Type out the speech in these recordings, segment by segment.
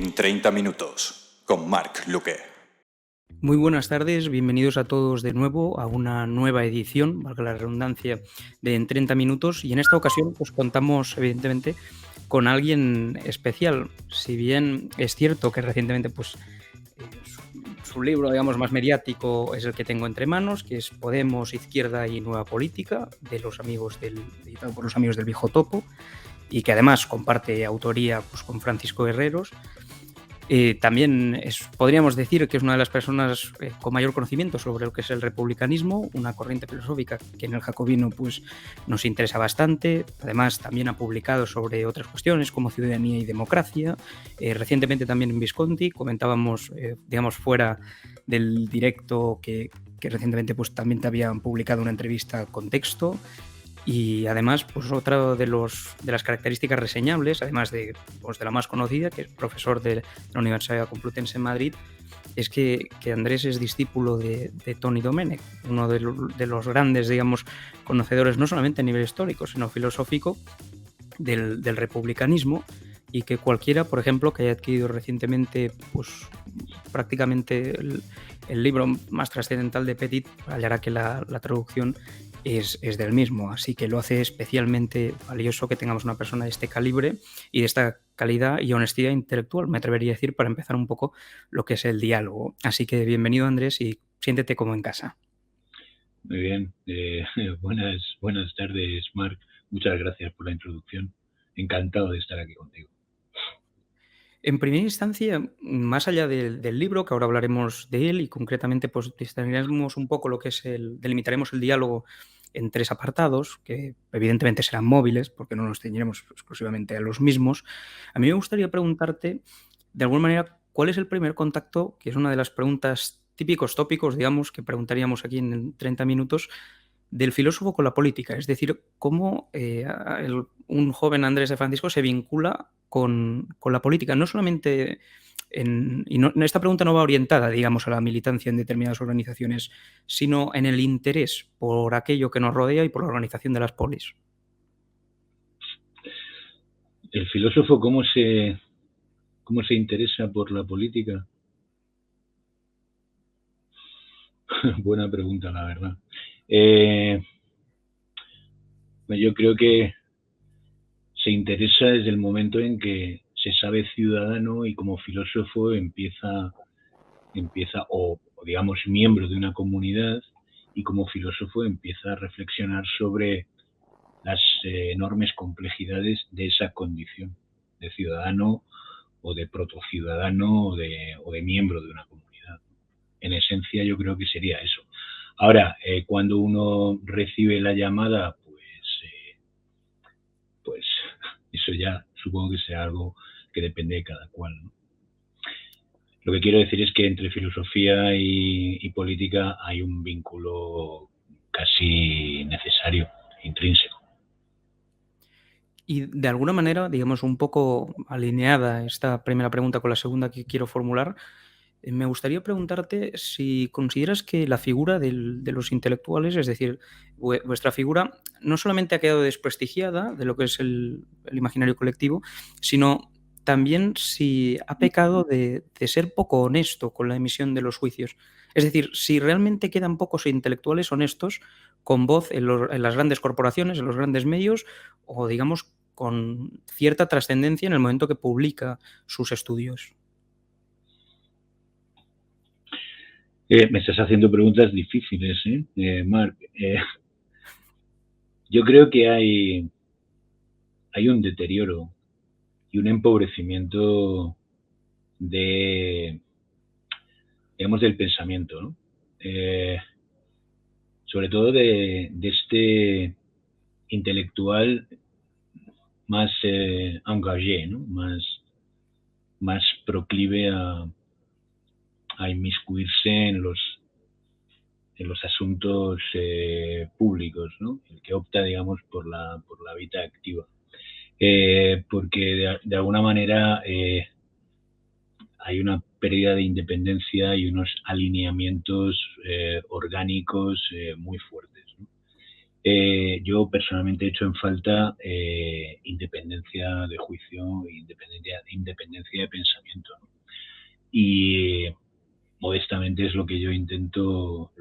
en 30 minutos con Marc Luque. Muy buenas tardes, bienvenidos a todos de nuevo a una nueva edición, valga la redundancia, de En 30 minutos, y en esta ocasión pues contamos evidentemente con alguien especial. Si bien es cierto que recientemente pues su libro, digamos, más mediático es el que tengo entre manos, que es Podemos, Izquierda y Nueva Política, editado por los amigos del Viejo Topo, y que además comparte autoría pues, con Francisco Herreros. También podríamos decir que es una de las personas con mayor conocimiento sobre lo que es el republicanismo, una corriente filosófica que en el jacobino pues, nos interesa bastante. Además, también ha publicado sobre otras cuestiones como ciudadanía y democracia. Recientemente también en Visconti comentábamos, digamos, fuera del directo que recientemente pues, también te habían publicado una entrevista con texto. Y además, pues otra de las características reseñables, además de la más conocida, que es profesor de la Universidad Complutense en Madrid, es que Andrés es discípulo de Toni Domènech, uno de los grandes, digamos, conocedores, no solamente a nivel histórico, sino filosófico, del republicanismo, y que cualquiera, por ejemplo, que haya adquirido recientemente pues prácticamente el libro más trascendental de Petit, hallará que la traducción es del mismo, así que lo hace especialmente valioso que tengamos una persona de este calibre y de esta calidad y honestidad intelectual, me atrevería a decir, para empezar un poco lo que es el diálogo. Así que bienvenido, Andrés, y siéntete como en casa. Muy bien, buenas tardes, Marc. Muchas gracias por la introducción. Encantado de estar aquí contigo. En primera instancia, más allá del libro, que ahora hablaremos de él y concretamente pues distinguiremos un poco lo que es delimitaremos el diálogo en tres apartados, que evidentemente serán móviles, porque no nos ceñiremos exclusivamente a los mismos. A mí me gustaría preguntarte, de alguna manera, ¿cuál es el primer contacto? Que es una de las preguntas típicos tópicos, digamos, que preguntaríamos aquí en 30 minutos, del filósofo con la política, es decir, cómo un joven Andrés de Francisco se vincula con la política, no solamente esta pregunta no va orientada, digamos, a la militancia en determinadas organizaciones, sino en el interés por aquello que nos rodea y por la organización de las polis. ¿El filósofo cómo se interesa por la política? Buena pregunta, la verdad. Yo creo que se interesa desde el momento en que se sabe ciudadano y como filósofo empieza o digamos miembro de una comunidad, y como filósofo empieza a reflexionar sobre las enormes complejidades de esa condición de ciudadano o de protociudadano o de miembro de una comunidad. En esencia yo creo que sería eso. Ahora, cuando uno recibe la llamada, pues eso ya supongo que sea algo que depende de cada cual, ¿no? Lo que quiero decir es que entre filosofía y política hay un vínculo casi necesario, intrínseco. Y de alguna manera, digamos, un poco alineada esta primera pregunta con la segunda que quiero formular, me gustaría preguntarte si consideras que la figura de los intelectuales, es decir, vuestra figura, no solamente ha quedado desprestigiada de lo que es el imaginario colectivo, sino también si ha pecado de ser poco honesto con la emisión de los juicios. Es decir, si realmente quedan pocos intelectuales honestos con voz en las grandes corporaciones, en los grandes medios, o digamos con cierta trascendencia en el momento que publica sus estudios. Me estás haciendo preguntas difíciles, Marc. Yo creo que hay un deterioro y un empobrecimiento digamos, del pensamiento, ¿no? Sobre todo de este intelectual más engagé, ¿no? Más proclive a inmiscuirse en los asuntos públicos, ¿no? El que opta, digamos, por la vida activa. Porque de alguna manera hay una pérdida de independencia y unos alineamientos orgánicos muy fuertes, ¿no? Yo personalmente he hecho en falta independencia de juicio, independencia de pensamiento, ¿no? Y modestamente es lo que yo intento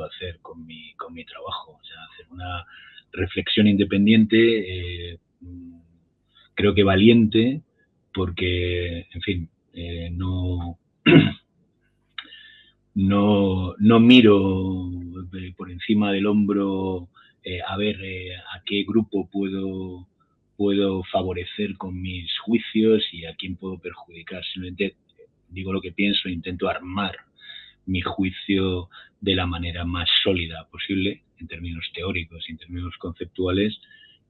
hacer con mi trabajo, o sea, hacer una reflexión independiente, creo que valiente, porque, en fin, no no miro por encima del hombro a ver a qué grupo puedo favorecer con mis juicios y a quién puedo perjudicar. Simplemente digo lo que pienso, intento armar mi juicio de la manera más sólida posible en términos teóricos y en términos conceptuales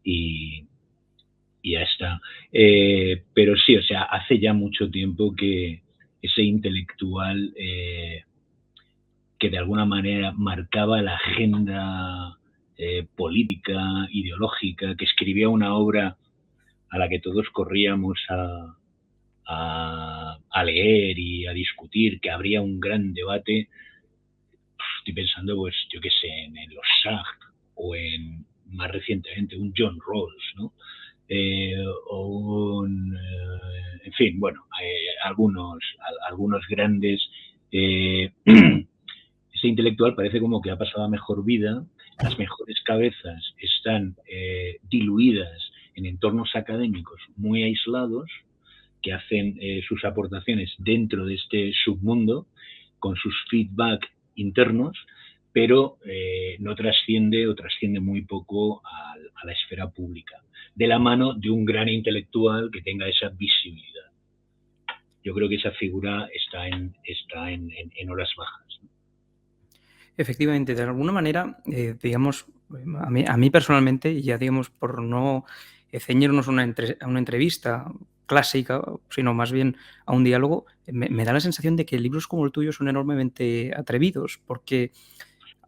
y ya está. Pero sí, o sea, hace ya mucho tiempo que ese intelectual que de alguna manera marcaba la agenda política, ideológica, que escribía una obra a la que todos corríamos a leer y a discutir, que habría un gran debate. Estoy pensando, pues, yo qué sé, en los Sartre o en, más recientemente, un John Rawls, ¿no? En fin, bueno, algunos grandes. Ese intelectual parece como que ha pasado a mejor vida, las mejores cabezas están diluidas en entornos académicos muy aislados, que hacen sus aportaciones dentro de este submundo, con sus feedback internos, pero no trasciende o trasciende muy poco a la esfera pública, de la mano de un gran intelectual que tenga esa visibilidad. Yo creo que esa figura está en horas bajas, ¿no? Efectivamente, de alguna manera, digamos, a mí personalmente, y ya digamos, por no ceñirnos a una entrevista clásica, sino más bien a un diálogo, me da la sensación de que libros como el tuyo son enormemente atrevidos, porque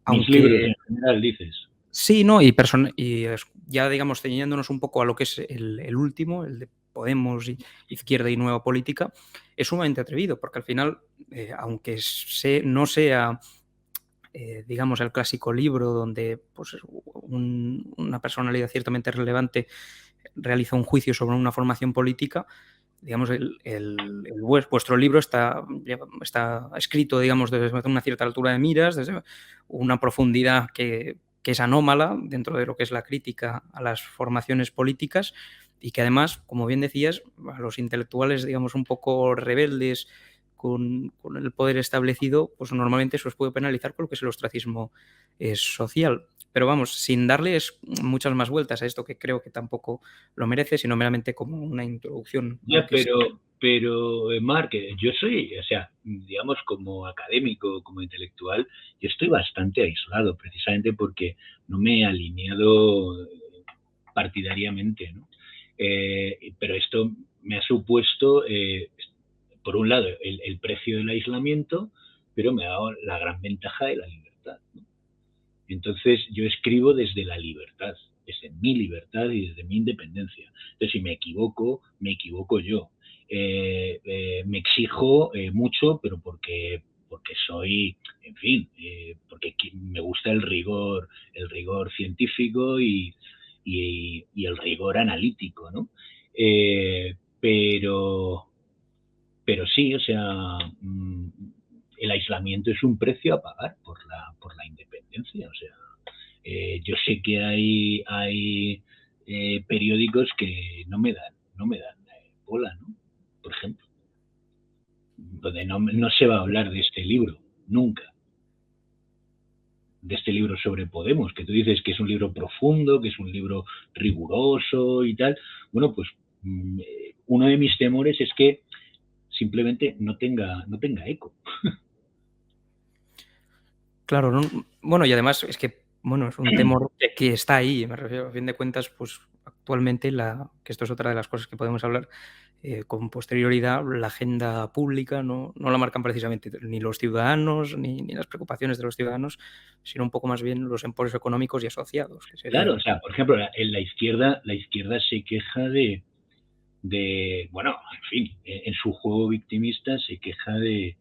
Mis libros aunque en general, dices. sí, ¿no? Ya digamos, ceñiéndonos un poco a lo que es el último, el de Podemos, Izquierda y Nueva Política, es sumamente atrevido, porque al final, aunque no sea digamos, el clásico libro donde pues, una personalidad ciertamente relevante realiza un juicio sobre una formación política, digamos, vuestro libro está escrito, digamos, desde una cierta altura de miras, desde una profundidad que es anómala dentro de lo que es la crítica a las formaciones políticas y que además, como bien decías, a los intelectuales, digamos, un poco rebeldes con el poder establecido, pues normalmente eso os puede penalizar por lo que es el ostracismo social. Pero vamos, sin darles muchas más vueltas a esto, que creo que tampoco lo merece, sino meramente como una introducción a lo Ya, que es. pero Marc, yo soy, o sea, digamos, como académico, como intelectual, yo estoy bastante aislado, precisamente porque no me he alineado partidariamente, ¿no? Pero esto me ha supuesto, por un lado, el precio del aislamiento, pero me ha dado la gran ventaja de la libertad, ¿no? Entonces, yo escribo desde la libertad, desde mi libertad y desde mi independencia. Entonces, si me equivoco yo. Me exijo mucho, pero porque soy, en fin, porque me gusta el rigor científico y el rigor analítico, ¿no? Pero sí, o sea, el aislamiento es un precio a pagar por la independencia, o sea, yo sé que hay periódicos que no me dan bola, ¿no? Por ejemplo, donde no se va a hablar de este libro, nunca, de este libro sobre Podemos, que tú dices que es un libro profundo, que es un libro riguroso y tal. Bueno, pues uno de mis temores es que simplemente no tenga eco. Claro, ¿no? Bueno, y además es que, bueno, es un temor que está ahí, me refiero, a fin de cuentas, pues actualmente, que esto es otra de las cosas que podemos hablar con posterioridad, la agenda pública no la marcan precisamente ni los ciudadanos, ni las preocupaciones de los ciudadanos, sino un poco más bien los emporios económicos y asociados, que Claro, sería. o sea, por ejemplo, en la izquierda se queja bueno, en fin, en su juego victimista se queja de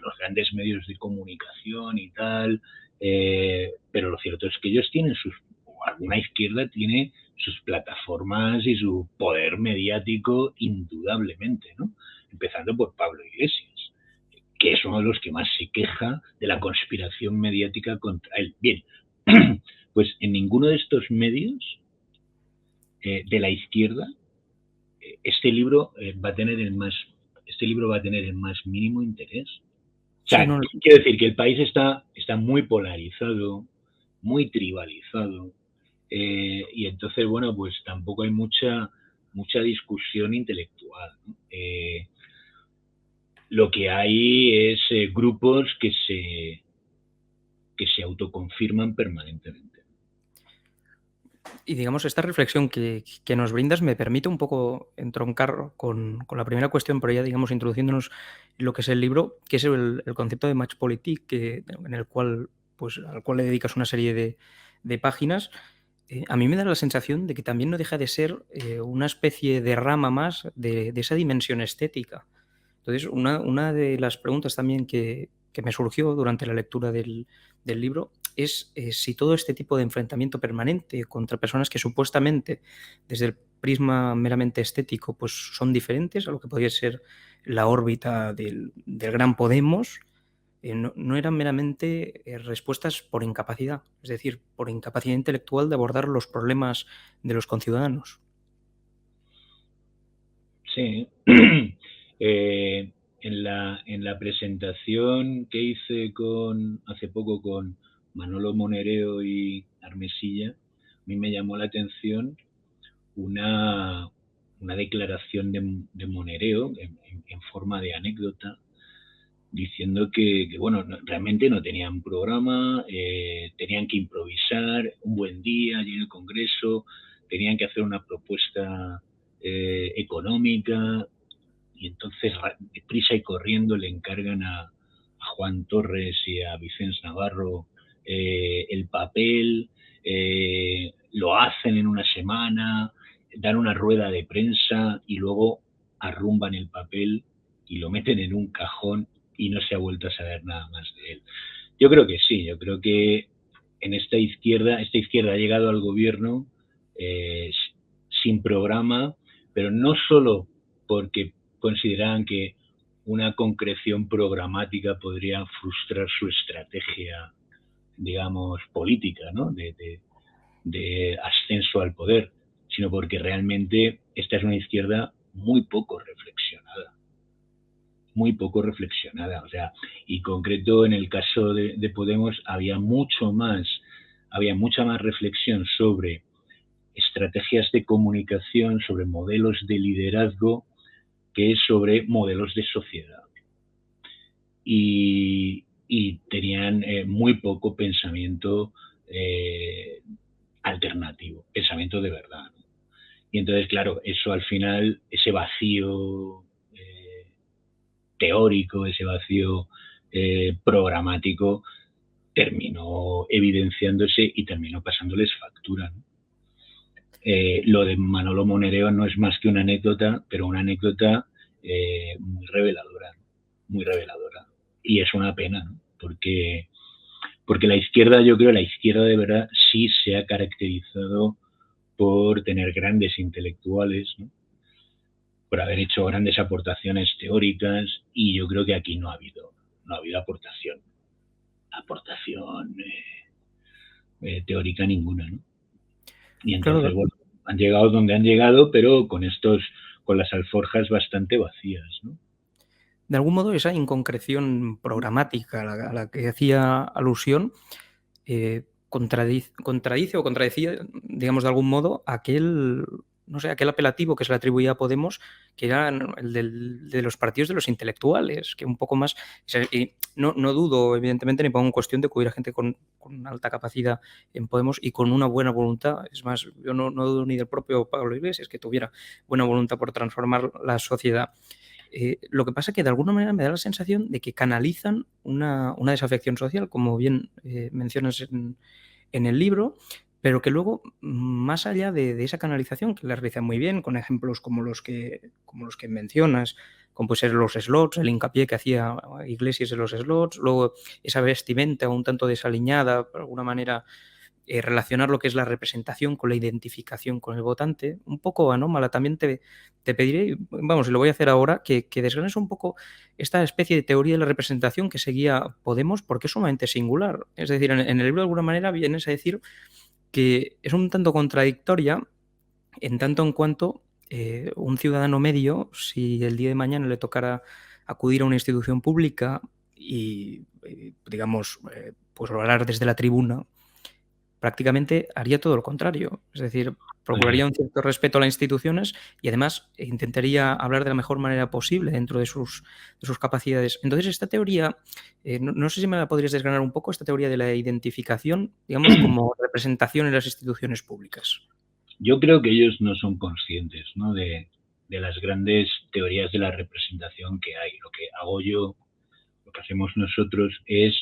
los grandes medios de comunicación y tal, pero lo cierto es que ellos tienen alguna izquierda tiene sus plataformas y su poder mediático indudablemente, ¿no? Empezando por Pablo Iglesias, que es uno de los que más se queja de la conspiración mediática contra él. Bien, pues en ninguno de estos medios de la izquierda este libro va a tener el más mínimo interés. O sea, Sí, no, quiero decir que el país está muy polarizado, muy tribalizado, y entonces, bueno, pues tampoco hay mucha discusión intelectual, ¿no? Lo que hay es grupos que se autoconfirman permanentemente. y digamos, esta reflexión que nos brindas me permite un poco entroncar con la primera cuestión, pero ya, digamos, introduciéndonos en lo que es el libro, que es el concepto de Matchpolitik, en el cual, pues, al cual le dedicas una serie de páginas. A mí me da la sensación de que también no deja de ser una especie de rama más de esa dimensión estética. Entonces, una de las preguntas también que me surgió durante la lectura del libro es si todo este tipo de enfrentamiento permanente contra personas que supuestamente, desde el prisma meramente estético, pues son diferentes a lo que podría ser la órbita del gran Podemos, no eran meramente respuestas por incapacidad, es decir, por incapacidad intelectual de abordar los problemas de los conciudadanos. Sí. En la presentación que hice hace poco con Manolo Monereo y Armesilla, a mí me llamó la atención una declaración de Monereo en forma de anécdota, diciendo que bueno, realmente no tenían programa, tenían que improvisar un buen día allí en el Congreso, tenían que hacer una propuesta económica, y entonces prisa y corriendo le encargan a Juan Torres y a Vicens Navarro el papel, lo hacen en una semana, dan una rueda de prensa y luego arrumban el papel y lo meten en un cajón y no se ha vuelto a saber nada más de él. Yo creo que sí, yo creo que en esta izquierda ha llegado al gobierno sin programa, pero no solo porque consideraban que una concreción programática podría frustrar su estrategia, digamos, política, ¿no? de ascenso al poder, sino porque realmente esta es una izquierda muy poco reflexionada. O sea, y concreto en el caso de Podemos había mucha más reflexión sobre estrategias de comunicación, sobre modelos de liderazgo, que sobre modelos de sociedad. Y tenían muy poco pensamiento alternativo, pensamiento de verdad, ¿no? Y entonces, claro, eso al final, ese vacío teórico, ese vacío programático, terminó evidenciándose y terminó pasándoles factura, ¿no? Lo de Manolo Monereo no es más que una anécdota, pero una anécdota muy reveladora. Y es una pena, ¿no? Porque la izquierda, yo creo, la izquierda de verdad sí se ha caracterizado por tener grandes intelectuales, ¿no? Por haber hecho grandes aportaciones teóricas, y yo creo que aquí no ha habido aportación teórica ninguna, ¿no? Y entonces, Claro, bueno, han llegado donde han llegado, pero con las alforjas bastante vacías, ¿no? de algún modo esa inconcreción programática a la que hacía alusión contradice o contradecía, digamos, de algún modo aquel apelativo que se le atribuía a Podemos, que era el de los partidos de los intelectuales, que un poco más... Y no dudo, evidentemente, ni pongo en cuestión de que hubiera gente con alta capacidad en Podemos y con una buena voluntad. Es más, yo no dudo ni del propio Pablo Iglesias que tuviera buena voluntad por transformar la sociedad. Lo que pasa es que de alguna manera me da la sensación de que canalizan una desafección social, como bien mencionas en el libro, pero que luego, más allá de esa canalización, que la realizan muy bien, con ejemplos como los que mencionas, como pues ser los slots, el hincapié que hacía Iglesias en los slots, luego esa vestimenta un tanto desaliñada, por alguna manera, relacionar lo que es la representación con la identificación con el votante, un poco anómala. También te pediré, vamos, y lo voy a hacer ahora, que desgranes un poco esta especie de teoría de la representación que seguía Podemos, porque es sumamente singular. Es decir, en el libro de alguna manera vienes a decir que es un tanto contradictoria en tanto en cuanto un ciudadano medio, si el día de mañana le tocara acudir a una institución pública y, digamos, pues hablar desde la tribuna, prácticamente haría todo lo contrario. Es decir, procuraría un cierto respeto a las instituciones y además intentaría hablar de la mejor manera posible dentro de sus capacidades. Entonces, esta teoría, no sé si me la podrías desgranar un poco, esta teoría de la identificación, digamos, como representación en las instituciones públicas. Yo creo que ellos no son conscientes, ¿no?, de las grandes teorías de la representación que hay. Lo que hago yo, lo que hacemos nosotros es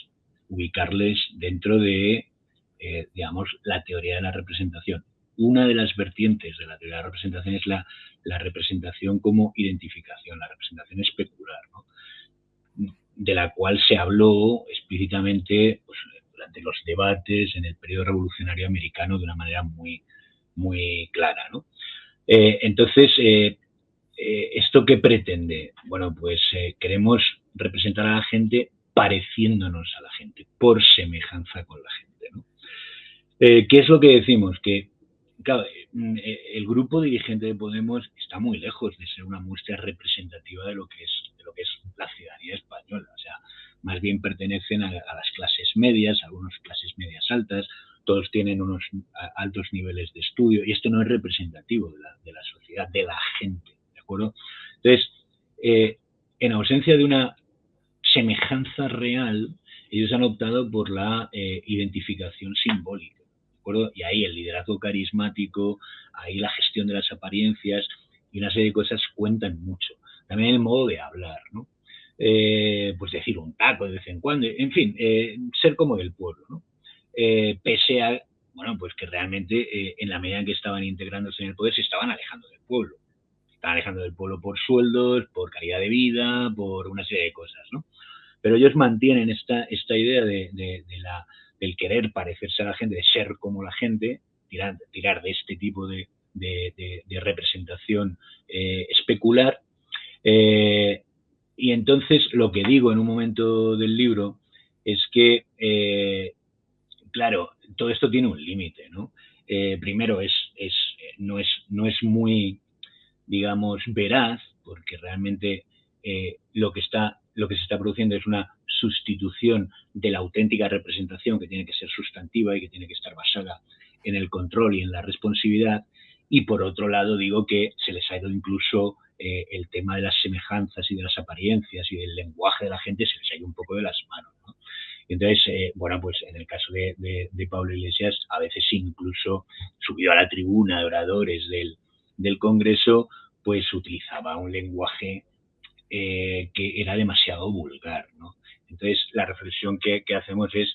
ubicarles dentro de, digamos, la teoría de la representación. Una de las vertientes de la teoría de la representación es la representación como identificación, la representación especular, ¿no?, de la cual se habló explícitamente pues, durante los debates en el periodo revolucionario americano de una manera muy, muy clara, ¿no? Entonces, ¿esto qué pretende? Bueno, pues queremos representar a la gente pareciéndonos a la gente, por semejanza con la gente, ¿no? ¿Qué es lo que decimos? Que, claro, el grupo dirigente de Podemos está muy lejos de ser una muestra representativa de lo que es la ciudadanía española. O sea, más bien pertenecen a las clases medias, a unas clases medias altas, todos tienen unos altos niveles de estudio y esto no es representativo de la sociedad, de la gente, ¿de acuerdo? Entonces, en ausencia de una semejanza real, ellos han optado por la identificación simbólica, ¿de acuerdo? Y ahí el liderazgo carismático, ahí la gestión de las apariencias y una serie de cosas cuentan mucho. También el modo de hablar, ¿no? Pues decir un taco de vez en cuando, en fin, ser como del pueblo, ¿no? Pese a, bueno, pues que realmente en la medida en que estaban integrándose en el poder se estaban alejando del pueblo. Se estaban alejando del pueblo por sueldos, por calidad de vida, por una serie de cosas, ¿no? Pero ellos mantienen esta idea del querer parecerse a la gente, de ser como la gente, tirar de este tipo de representación especular. Y entonces lo que digo en un momento del libro es que claro, todo esto tiene un límite, ¿no? Primero, no es muy, digamos, veraz, porque realmente lo que se está produciendo es una sustitución de la auténtica representación que tiene que ser sustantiva y que tiene que estar basada en el control y en la responsividad. Y por otro lado, digo que se les ha ido incluso el tema de las semejanzas y de las apariencias y del lenguaje de la gente, se les ha ido un poco de las manos, ¿no? Entonces, bueno, pues en el caso de Pablo Iglesias, a veces incluso subido a la tribuna de oradores del Congreso, pues utilizaba un lenguaje que era demasiado vulgar, ¿no? Entonces, la reflexión que hacemos es,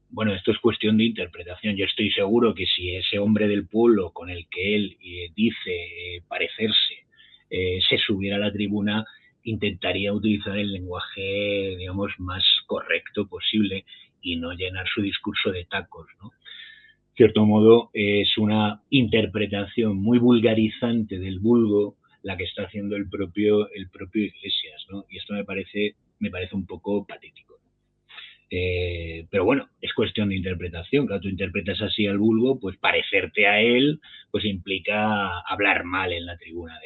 bueno, esto es cuestión de interpretación. Yo estoy seguro que si ese hombre del pueblo con el que él dice parecerse se subiera a la tribuna, intentaría utilizar el lenguaje, digamos, más correcto posible y no llenar su discurso de tacos, ¿no? De cierto modo, es una interpretación muy vulgarizante del vulgo la que está haciendo el propio Iglesias, ¿no? Y esto me parece un poco patético. Pero bueno, es cuestión de interpretación. Claro, tú interpretas así al vulgo, pues parecerte a él, pues implica hablar mal en la tribuna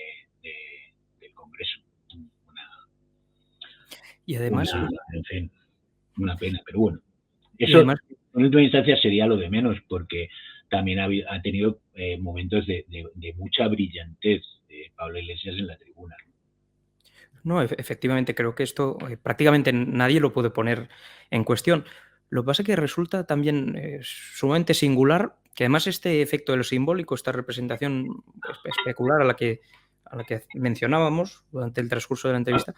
del Congreso. Y además, En fin, una pena, pero bueno. y Eso, además en última instancia, sería lo de menos, porque también ha tenido momentos de mucha brillantez de Pablo Iglesias en la tribuna. no, efectivamente, creo que esto prácticamente nadie lo puede poner en cuestión. Lo que pasa es que resulta también sumamente singular que además este efecto de lo simbólico, esta representación especular a la que mencionábamos durante el transcurso de la entrevista,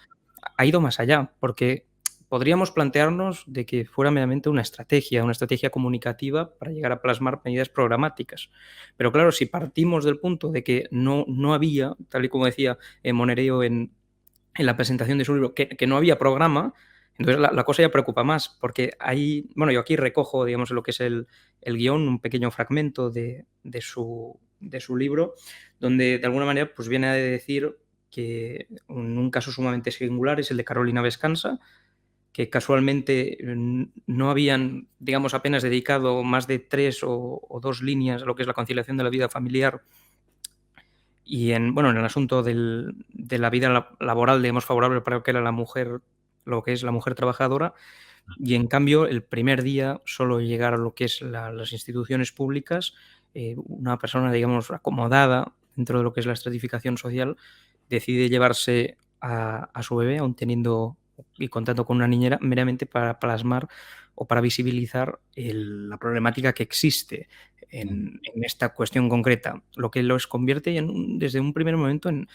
ha ido más allá, porque podríamos plantearnos de que fuera meramente una estrategia comunicativa para llegar a plasmar medidas programáticas. Pero claro, si partimos del punto de que no había, tal y como decía Monereo en la presentación de su libro, que no había programa, Entonces la cosa ya preocupa más, porque hay, bueno, yo aquí recojo, digamos, lo que es el guión, un pequeño fragmento de su libro, donde de alguna manera pues viene a decir que un caso sumamente singular es el de Carolina Vescanza, que casualmente no habían, digamos, apenas dedicado más de 3 o 2 líneas a lo que es la conciliación de la vida familiar y en el asunto de la vida laboral, digamos, favorable para lo que era la mujer, lo que es la mujer trabajadora, y en cambio el primer día solo llegar a lo que es las instituciones públicas, una persona, digamos, acomodada dentro de lo que es la estratificación social, decide llevarse a su bebé, aun teniendo y contando con una niñera, meramente para plasmar o para visibilizar la problemática que existe en esta cuestión concreta, lo que los convierte desde un primer momento en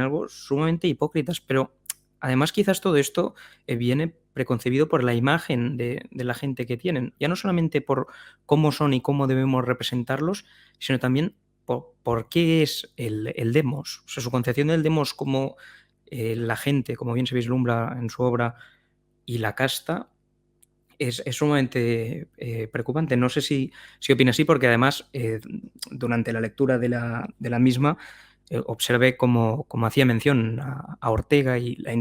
algo sumamente hipócritas. Pero además quizás todo esto viene preconcebido por la imagen de la gente que tienen, ya no solamente por cómo son y cómo debemos representarlos, sino también por qué es el demos. O sea, su concepción del demos como la gente, como bien se vislumbra en su obra, y la casta, es sumamente preocupante. No sé si opina así, porque además durante la lectura de la misma observé cómo hacía mención a Ortega y la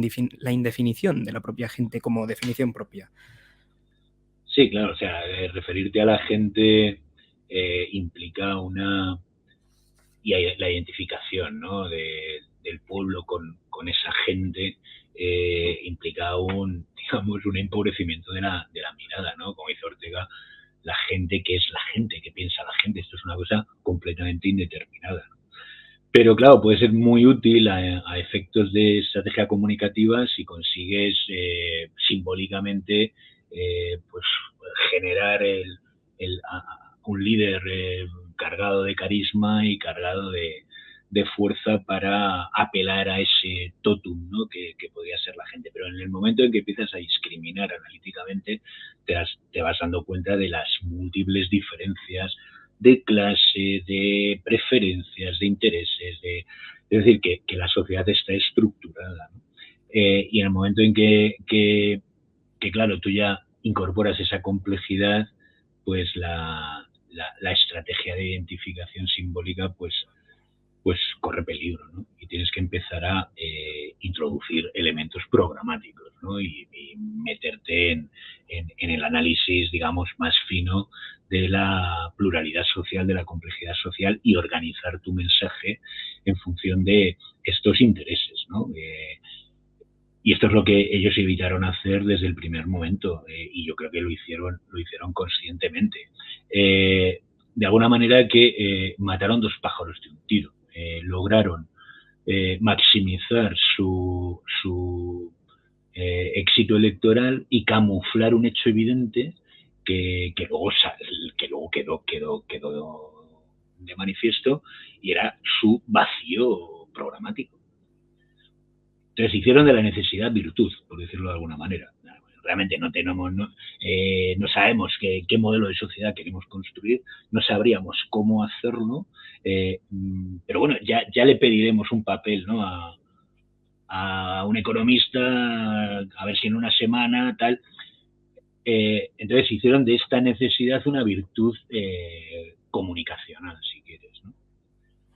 indefinición de la propia gente como definición propia. Sí, claro, o sea, referirte a la gente implica la identificación, ¿no? del pueblo con esa gente implica digamos, un empobrecimiento de la mirada, ¿no? Como dice Ortega, la gente que es la gente, que piensa la gente, esto es una cosa completamente indeterminada, ¿no? Pero claro, puede ser muy útil a efectos de estrategia comunicativa si consigues simbólicamente pues generar un líder cargado de carisma y cargado de fuerza para apelar a ese totum, ¿no? que podría ser la gente. Pero en el momento en que empiezas a discriminar analíticamente, te vas dando cuenta de las múltiples diferencias de clase, de preferencias, de intereses, es decir, que la sociedad está estructurada, ¿no? Y en el momento en que, claro, tú ya incorporas esa complejidad, pues la estrategia de identificación simbólica pues corre peligro, ¿no? Y tienes que empezar a introducir elementos programáticos, ¿no? Y meterte en el análisis, digamos, más fino de la pluralidad social, de la complejidad social, y organizar tu mensaje en función de estos intereses, ¿no? Y esto es lo que ellos evitaron hacer desde el primer momento, y yo creo que lo hicieron conscientemente. De alguna manera que mataron 2 pájaros de un tiro. Lograron maximizar su éxito electoral y camuflar un hecho evidente que luego quedó de manifiesto, y era su vacío programático. Entonces hicieron de la necesidad virtud, por decirlo de alguna manera. Realmente no sabemos qué modelo de sociedad queremos construir, no sabríamos cómo hacerlo, pero bueno, ya le pediremos un papel, ¿no? a un economista, a ver si en una semana, tal. Entonces hicieron de esta necesidad una virtud comunicacional, si quieres, ¿no?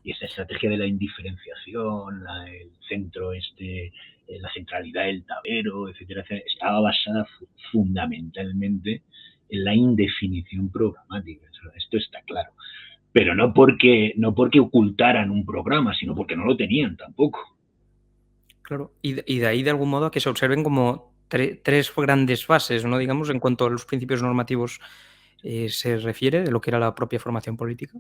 Y esa estrategia de la indiferenciación, el centro la centralidad del tablero, etcétera, etcétera, estaba basada fundamentalmente en la indefinición programática. Esto está claro. Pero no porque ocultaran un programa, sino porque no lo tenían tampoco. Claro, y de ahí de algún modo a que se observen como 3 grandes fases, ¿no? Digamos, en cuanto a los principios normativos se refiere, de lo que era la propia formación política.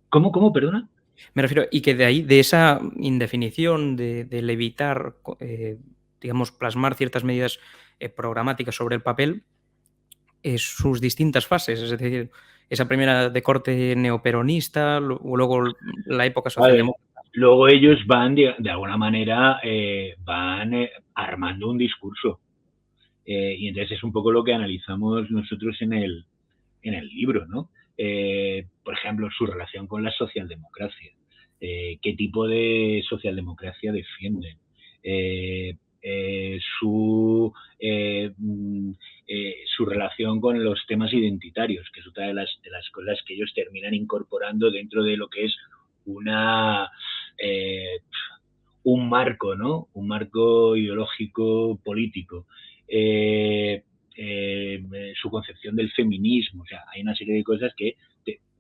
¿Cómo, perdona? Me refiero, y que de ahí, de esa indefinición, del evitar, digamos, plasmar ciertas medidas programáticas sobre el papel, sus distintas fases, es decir, esa primera de corte neoperonista, luego la época socialdemócrata. Luego ellos van, de alguna manera, armando un discurso. Y entonces es un poco lo que analizamos nosotros en el libro, ¿no? Por ejemplo, su relación con la socialdemocracia. ¿Qué tipo de socialdemocracia defienden? su relación con los temas identitarios, que es otra de las cosas que ellos terminan incorporando dentro de lo que es un marco, ¿no? Un marco ideológico político. Su concepción del feminismo, o sea, hay una serie de cosas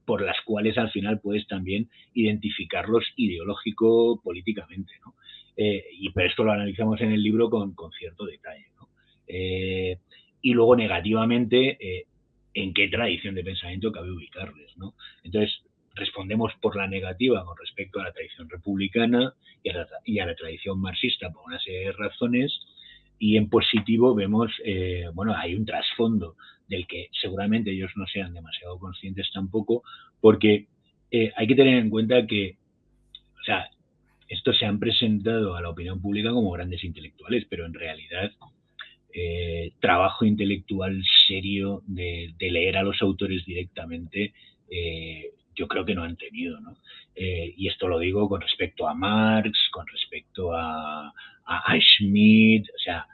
por las cuales al final puedes también identificarlos ideológico-políticamente, ¿no? Pero esto lo analizamos en el libro con cierto detalle, ¿no? Y luego negativamente, ¿en qué tradición de pensamiento cabe ubicarles, ¿no? Entonces, respondemos por la negativa con respecto a la tradición republicana y a la tradición marxista por una serie de razones, y en positivo vemos, hay un trasfondo del que seguramente ellos no sean demasiado conscientes tampoco, porque hay que tener en cuenta que, o sea, estos se han presentado a la opinión pública como grandes intelectuales, pero en realidad trabajo intelectual serio de leer a los autores directamente, yo creo que no han tenido, ¿no? Y esto lo digo con respecto a Marx, con respecto a Schmitt, o sea,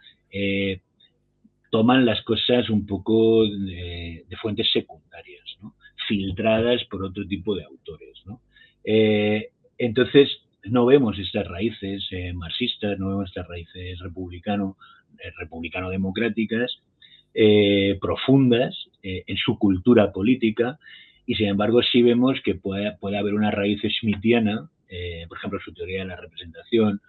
toman las cosas un poco de fuentes secundarias, ¿no? Filtradas por otro tipo de autores, ¿no? Entonces, no vemos estas raíces marxistas, no vemos estas raíces republicano-democráticas profundas en su cultura política, y sin embargo sí vemos que puede haber una raíz schmittiana, por ejemplo, su teoría de la representación,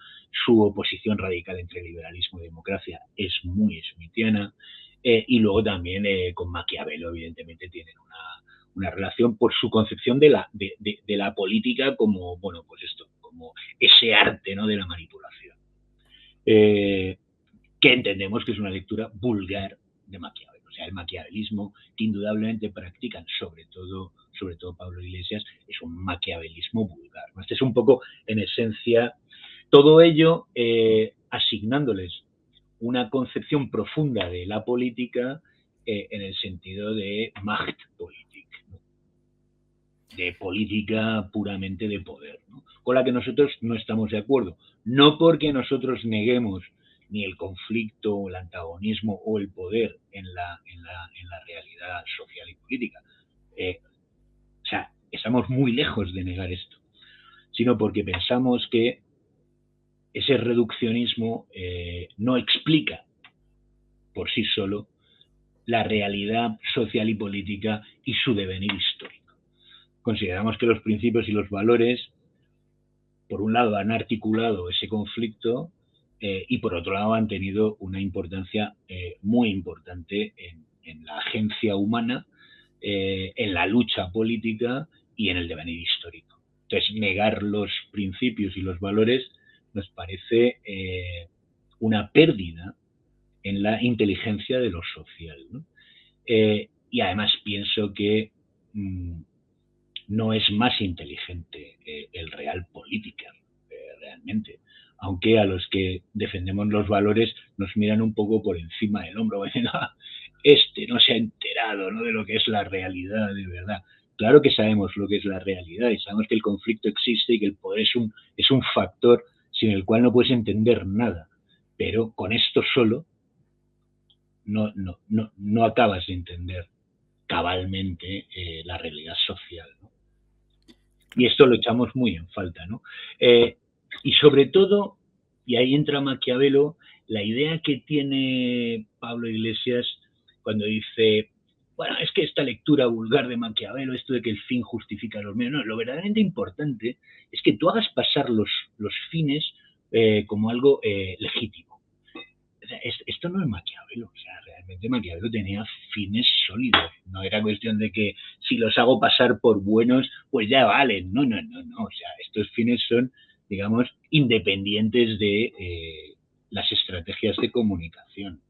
su oposición radical entre liberalismo y democracia es muy schmittiana, y luego también con Maquiavelo, evidentemente, tienen una relación por su concepción de la política como, como ese arte, ¿no?, de la manipulación, que entendemos que es una lectura vulgar de Maquiavelo. O sea, el maquiavelismo que indudablemente practican, sobre todo Pablo Iglesias, es un maquiavelismo vulgar, ¿no? Este es un poco, en esencia, todo ello asignándoles una concepción profunda de la política en el sentido de Machtpolitik, ¿no?, de política puramente de poder, ¿no?, con la que nosotros no estamos de acuerdo. No porque nosotros neguemos ni el conflicto, o el antagonismo o el poder en la realidad social y política. O sea, estamos muy lejos de negar esto, sino porque pensamos que ese reduccionismo no explica por sí solo la realidad social y política y su devenir histórico. Consideramos que los principios y los valores, por un lado, han articulado ese conflicto y por otro lado han tenido una importancia muy importante en la agencia humana, en la lucha política y en el devenir histórico. Entonces, negar los principios y los valores nos parece una pérdida en la inteligencia de lo social, ¿no? Y además pienso que no es más inteligente el realpolitik, realmente, aunque a los que defendemos los valores nos miran un poco por encima del hombro, diciendo, este no se ha enterado, ¿no?, de lo que es la realidad de verdad. Claro que sabemos lo que es la realidad y sabemos que el conflicto existe y que el poder es un factor sin el cual no puedes entender nada, pero con esto solo no acabas de entender cabalmente la realidad social, ¿no? Y esto lo echamos muy en falta, ¿no? Y sobre todo, y ahí entra Maquiavelo, la idea que tiene Pablo Iglesias cuando dice, bueno, es que esta lectura vulgar de Maquiavelo, esto de que el fin justifica los medios, no, lo verdaderamente importante es que tú hagas pasar los fines como algo legítimo. O sea, esto no es Maquiavelo, o sea, realmente Maquiavelo tenía fines sólidos, no era cuestión de que si los hago pasar por buenos, pues ya valen, no, o sea, estos fines son, digamos, independientes de las estrategias de comunicación,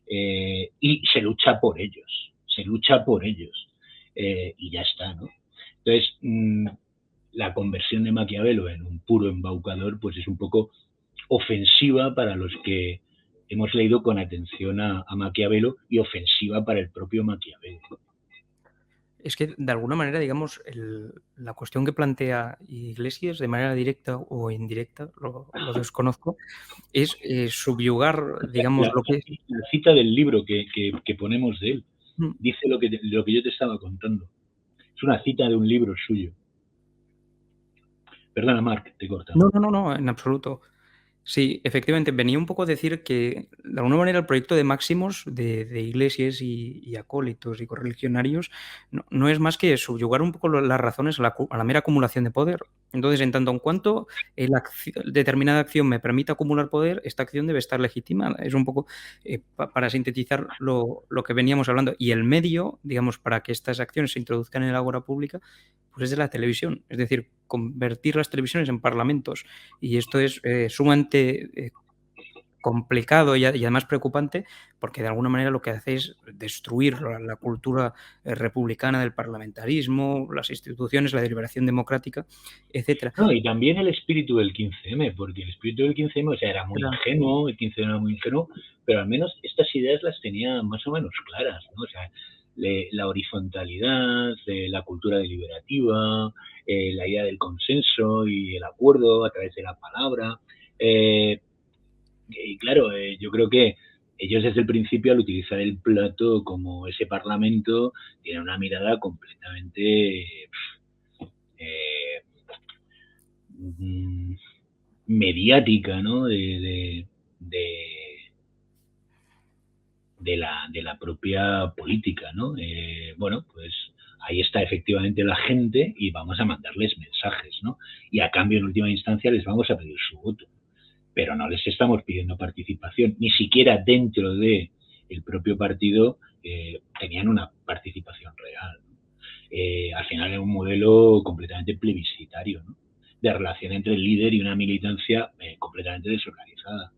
y se lucha por ellos, y ya está, ¿no? Entonces, la conversión de Maquiavelo en un puro embaucador, pues es un poco ofensiva para los que hemos leído con atención a Maquiavelo y ofensiva para el propio Maquiavelo. Es que de alguna manera, digamos, la cuestión que plantea Iglesias, de manera directa o indirecta, lo desconozco, es subyugar, digamos, La, lo que es. la cita del libro que ponemos de él Mm. dice lo que yo te estaba contando. Es una cita de un libro suyo. Perdona, Marc, te he cortado. No, en absoluto. Sí, efectivamente, venía un poco a decir que, de alguna manera, el proyecto de Máximos, de Iglesias y acólitos y correligionarios, no es más que subyugar un poco las razones a la mera acumulación de poder. Entonces, en tanto en cuanto determinada acción me permita acumular poder, esta acción debe estar legitimada. Es un poco para sintetizar lo que veníamos hablando. Y el medio, digamos, para que estas acciones se introduzcan en la agora pública, pues es de la televisión. Es decir, convertir las televisiones en parlamentos. Y esto es sumamente complicado y además preocupante, porque de alguna manera lo que hace es destruir la cultura republicana del parlamentarismo, las instituciones, la deliberación democrática, etcétera. No, y también el espíritu del 15M, porque el espíritu del 15M, o sea, era muy ingenuo, el 15M era muy ingenuo, pero al menos estas ideas las tenía más o menos claras, ¿no? O sea, la horizontalidad, la cultura deliberativa, la idea del consenso y el acuerdo a través de la palabra. Y claro, yo creo que ellos desde el principio, al utilizar el plato como ese parlamento, tienen una mirada completamente mediática, ¿no? De la propia política, ¿no? Bueno, pues ahí está efectivamente la gente y vamos a mandarles mensajes, ¿no? Y a cambio, en última instancia, les vamos a pedir su voto. Pero no les estamos pidiendo participación, ni siquiera dentro de el propio partido tenían una participación real. Al final era un modelo completamente plebiscitario, ¿no? De relación entre el líder y una militancia completamente desorganizada.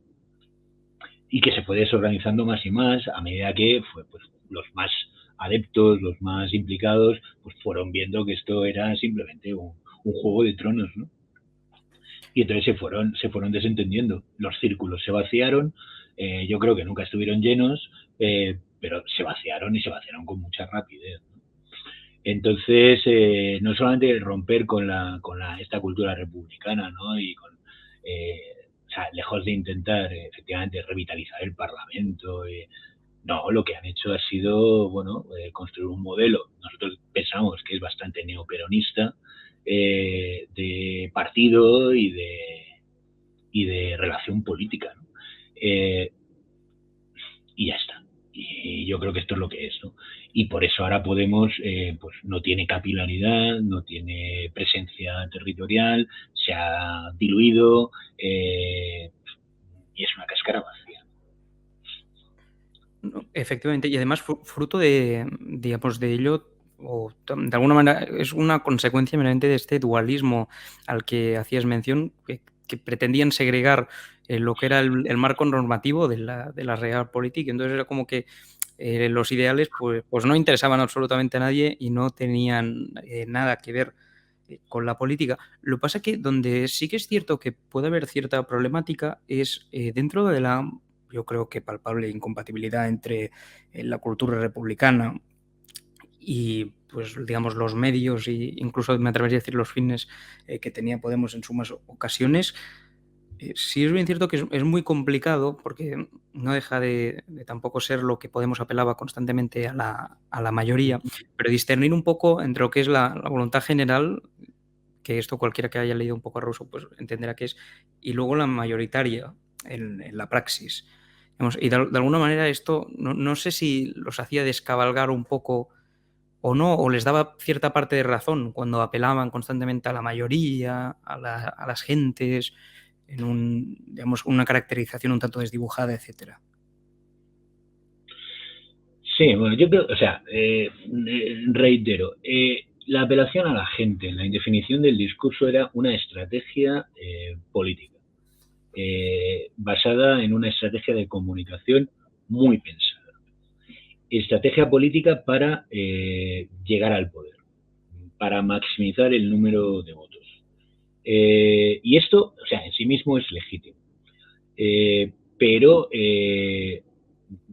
Y que se fue desorganizando más y más a medida que pues, los más adeptos, los más implicados, pues fueron viendo que esto era simplemente un juego de tronos, ¿no? Y entonces se fueron desentendiendo. Los círculos se vaciaron, yo creo que nunca estuvieron llenos, pero se vaciaron y se vaciaron con mucha rapidez, ¿no? Entonces, no solamente romper con esta cultura republicana, ¿no? Y o sea, lejos de intentar efectivamente revitalizar el Parlamento, no, lo que han hecho ha sido, bueno, construir un modelo. Nosotros pensamos que es bastante neoperonista, de partido y de relación política, ¿no? Y ya está. Y yo creo que esto es lo que es, ¿no? Y por eso ahora Podemos pues no tiene capilaridad, no tiene presencia territorial, se ha diluido y es una cáscara vacía. Efectivamente, y además fruto de, digamos, de ello, o de alguna manera es una consecuencia meramente de este dualismo al que hacías mención, que pretendían segregar lo que era el marco normativo de la realpolitik. Entonces era como que los ideales pues no interesaban absolutamente a nadie y no tenían nada que ver con la política. Lo que pasa que donde sí que es cierto que puede haber cierta problemática es dentro de la, yo creo que palpable incompatibilidad entre la cultura republicana y, pues, digamos, los medios e incluso me atrevería a decir los fines que tenía Podemos en sumas ocasiones. Sí es bien cierto que es muy complicado porque no deja de tampoco ser lo que Podemos apelaba constantemente a la mayoría, pero discernir un poco entre lo que es la voluntad general, que esto cualquiera que haya leído un poco a Rousseau pues entenderá que es, y luego la mayoritaria en la praxis. Digamos, y de alguna manera esto no sé si los hacía descabalgar un poco o no, o les daba cierta parte de razón cuando apelaban constantemente a la mayoría, a las gentes, en digamos, una caracterización un tanto desdibujada, etcétera. Sí, bueno, yo creo, o sea, reitero, la apelación a la gente en la indefinición del discurso era una estrategia política, basada en una estrategia de comunicación muy pensada. Estrategia política para llegar al poder, para maximizar el número de votos. Y esto, o sea, en sí mismo es legítimo. Pero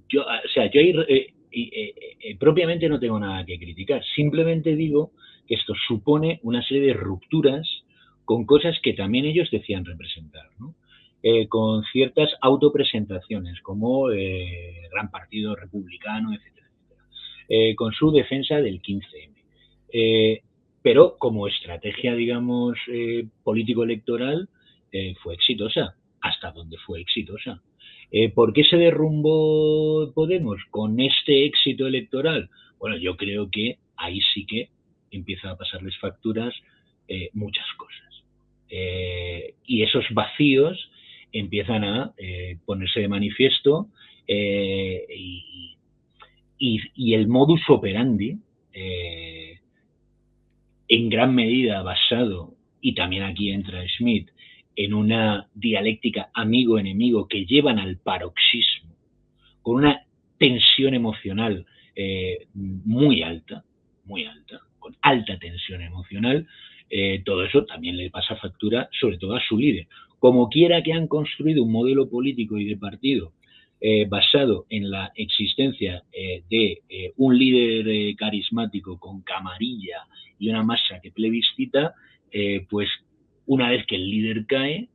yo ahí propiamente no tengo nada que criticar. Simplemente digo que esto supone una serie de rupturas con cosas que también ellos decían representar, ¿no? Con ciertas autopresentaciones, como gran partido republicano, etcétera, etcétera, con su defensa del 15M. Pero como estrategia, digamos, político-electoral, fue exitosa, hasta donde fue exitosa. ¿Por qué se derrumbó Podemos con este éxito electoral? Bueno, yo creo que ahí sí que empieza a pasarles facturas muchas cosas. Y esos vacíos empiezan a ponerse de manifiesto y el modus operandi, en gran medida basado, y también aquí entra Schmitt, en una dialéctica amigo-enemigo que llevan al paroxismo, con una tensión emocional muy alta, con alta tensión emocional, todo eso también le pasa factura, sobre todo a su líder. Como quiera que han construido un modelo político y de partido basado en la existencia de un líder carismático con camarilla y una masa que plebiscita, pues una vez que el líder cae,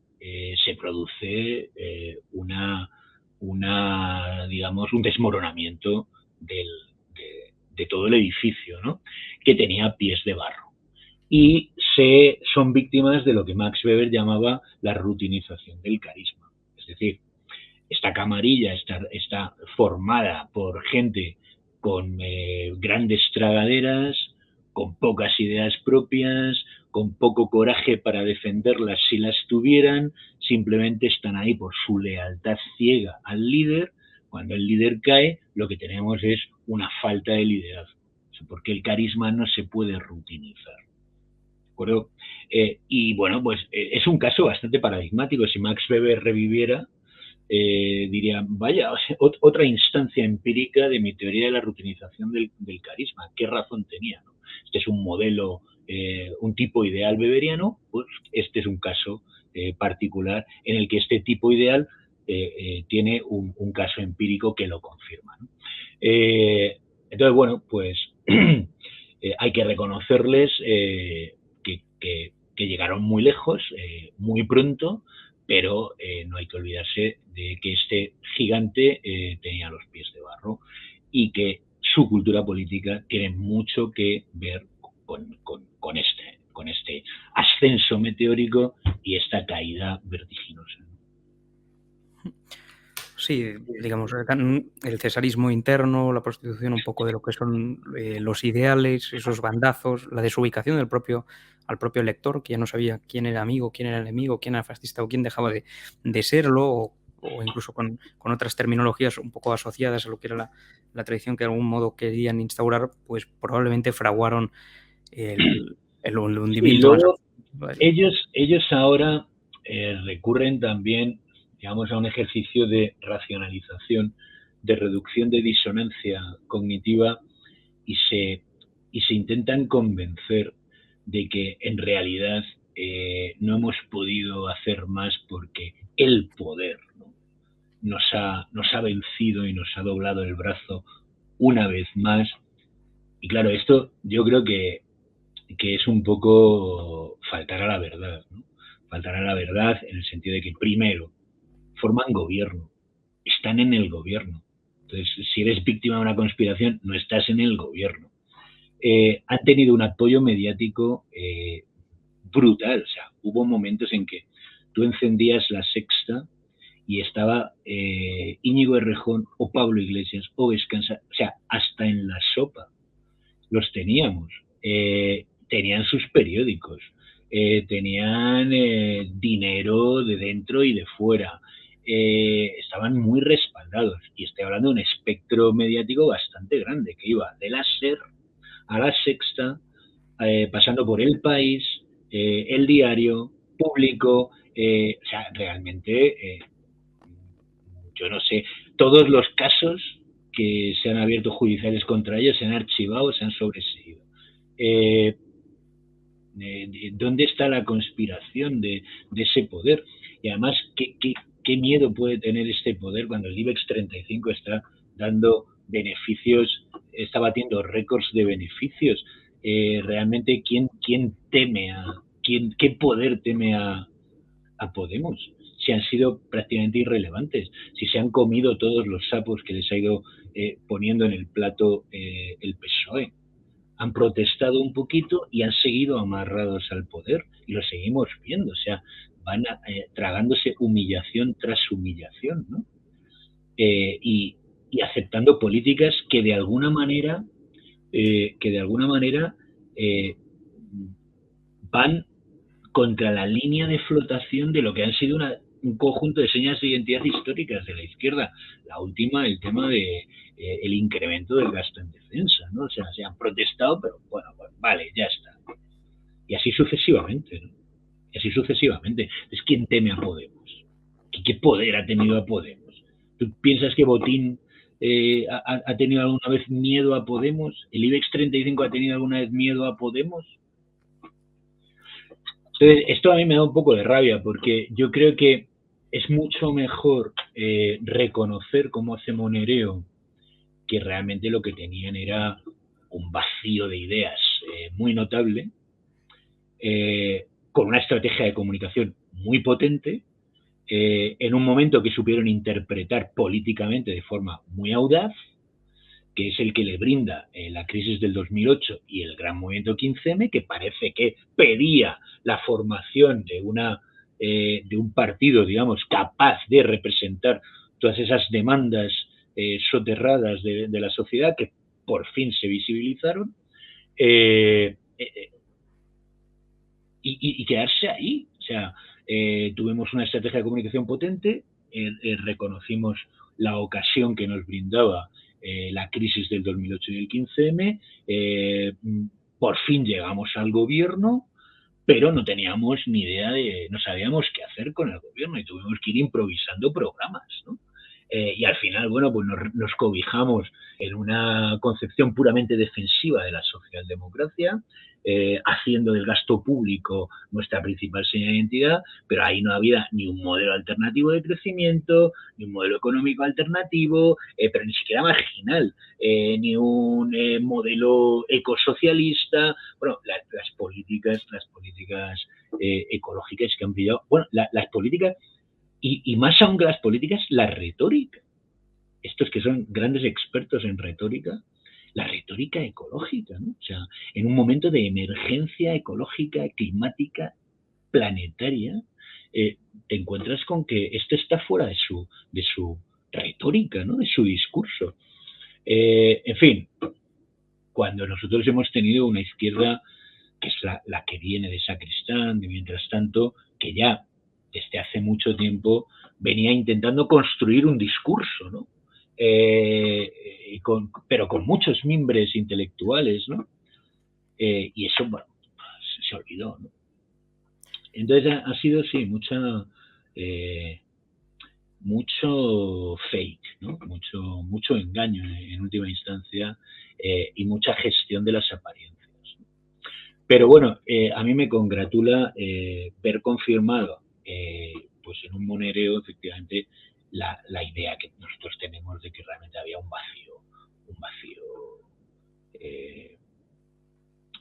se produce digamos, un desmoronamiento de todo el edificio, ¿no? Que tenía pies de barro. Y son víctimas de lo que Max Weber llamaba la rutinización del carisma. Es decir, esta camarilla está formada por gente con grandes tragaderas, con pocas ideas propias, con poco coraje para defenderlas si las tuvieran, simplemente están ahí por su lealtad ciega al líder. Cuando el líder cae, lo que tenemos es una falta de liderazgo, porque el carisma no se puede rutinizar. ¿De acuerdo? Y bueno, pues es un caso bastante paradigmático. Si Max Weber reviviera, diría, vaya, otra instancia empírica de mi teoría de la rutinización del carisma. ¿Qué razón tenía, no? Este es un modelo, un tipo ideal weberiano, pues este es un caso particular en el que este tipo ideal tiene un caso empírico que lo confirma, ¿no? Entonces, bueno, pues hay que reconocerles que llegaron muy lejos, muy pronto, pero no hay que olvidarse de que este gigante tenía los pies de barro y que su cultura política tiene mucho que ver con este ascenso meteórico y esta caída vertiginosa. Sí, digamos, el cesarismo interno, la prostitución un poco de lo que son los ideales, esos bandazos, la desubicación al propio elector, que ya no sabía quién era amigo, quién era enemigo, quién era fascista o quién dejaba de serlo, o incluso con otras terminologías un poco asociadas a lo que era la tradición que de algún modo querían instaurar, pues probablemente fraguaron el hundimiento. Y luego ellos ahora recurren también, digamos, a un ejercicio de racionalización, de reducción de disonancia cognitiva y se intentan convencer de que en realidad no hemos podido hacer más porque el poder, ¿no?, nos ha vencido y nos ha doblado el brazo una vez más. Y claro, esto yo creo que es un poco faltar a la verdad, ¿no? Faltar a la verdad en el sentido de que, primero, forman gobierno, están en el gobierno. Entonces, si eres víctima de una conspiración, no estás en el gobierno. Han tenido un apoyo mediático brutal. O sea, hubo momentos en que tú encendías La Sexta y estaba Íñigo Errejón o Pablo Iglesias o Vescanza, o sea, hasta en la sopa los teníamos. Tenían sus periódicos, tenían dinero de dentro y de fuera, estaban muy respaldados, y estoy hablando de un espectro mediático bastante grande que iba de la SER a La Sexta, pasando por El País, El Diario, Público, o sea, realmente yo no sé, todos los casos que se han abierto judiciales contra ellos se han archivado, se han sobreseído. ¿Dónde está la conspiración de ese poder? Y además, ¿qué miedo puede tener este poder cuando el IBEX 35 está dando beneficios, está batiendo récords de beneficios. Realmente, ¿quién teme qué poder teme a Podemos? Si han sido prácticamente irrelevantes, si se han comido todos los sapos que les ha ido poniendo en el plato el PSOE. Han protestado un poquito y han seguido amarrados al poder, y lo seguimos viendo, o sea, van tragándose humillación tras humillación, ¿no? Y aceptando políticas que de alguna manera van contra la línea de flotación de lo que han sido un conjunto de señas de identidad históricas de la izquierda. La última, el tema de el incremento del gasto en defensa, ¿no? O sea, se han protestado, pero bueno, pues vale, ya está. Y así sucesivamente, ¿no? Y así sucesivamente. Entonces, ¿quién teme a Podemos? ¿Qué poder ha tenido a Podemos? ¿Tú piensas que Botín ha tenido alguna vez miedo a Podemos? ¿El IBEX 35 ha tenido alguna vez miedo a Podemos? Entonces, esto a mí me da un poco de rabia, porque yo creo que es mucho mejor reconocer cómo hace Monereo que realmente lo que tenían era un vacío de ideas muy notable, con una estrategia de comunicación muy potente, en un momento que supieron interpretar políticamente de forma muy audaz, que es el que le brinda la crisis del 2008 y el gran movimiento 15M, que parece que pedía la formación de un partido, digamos, capaz de representar todas esas demandas soterradas de la sociedad, que por fin se visibilizaron, y quedarse ahí. O sea, tuvimos una estrategia de comunicación potente, reconocimos la ocasión que nos brindaba la crisis del 2008 y el 15M, por fin llegamos al gobierno, pero no teníamos ni idea no sabíamos qué hacer con el gobierno, y tuvimos que ir improvisando programas, ¿no? Y al final, bueno, pues nos cobijamos en una concepción puramente defensiva de la socialdemocracia, haciendo del gasto público nuestra principal señal de identidad, pero ahí no había ni un modelo alternativo de crecimiento, ni un modelo económico alternativo, pero ni siquiera marginal, ni un modelo ecosocialista. Bueno, las políticas ecológicas que han pillado, bueno, las políticas, y más aún que las políticas, la retórica. Estos que son grandes expertos en retórica, la retórica ecológica, ¿no? O sea, en un momento de emergencia ecológica, climática, planetaria, te encuentras con que esto está fuera de su retórica, ¿no? De su discurso. En fin, cuando nosotros hemos tenido una izquierda que es la que viene de Sacristán, de mientras tanto, que ya desde hace mucho tiempo venía intentando construir un discurso, ¿no? Pero con muchos mimbres intelectuales, ¿no? Y eso, bueno, se olvidó, ¿no? Entonces ha sido, sí, mucho fake, ¿no? Mucho engaño en última instancia, y mucha gestión de las apariencias. Pero bueno, a mí me congratula ver confirmado, pues en un Monereo, efectivamente, la idea que nosotros tenemos de que realmente había un vacío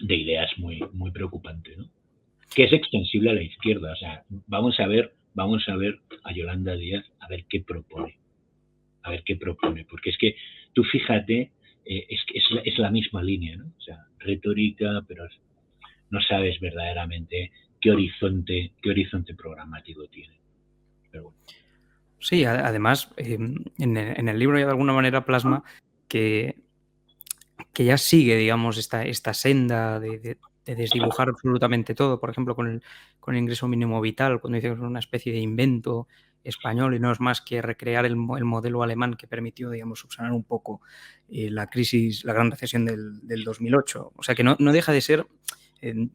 de ideas muy, muy preocupante, ¿no? Que es extensible a la izquierda. O sea, vamos a ver a Yolanda Díaz a ver qué propone, porque es que tú fíjate, es la misma línea, ¿no? O sea, retórica, pero no sabes verdaderamente qué horizonte programático tiene. Pero bueno. Sí, además, en el libro ya de alguna manera plasma que ya sigue, digamos, esta senda de desdibujar absolutamente todo. Por ejemplo, con el ingreso mínimo vital, cuando dice que es una especie de invento español y no es más que recrear el modelo alemán que permitió, digamos, subsanar un poco la crisis, la gran recesión del 2008. O sea, que no deja de ser,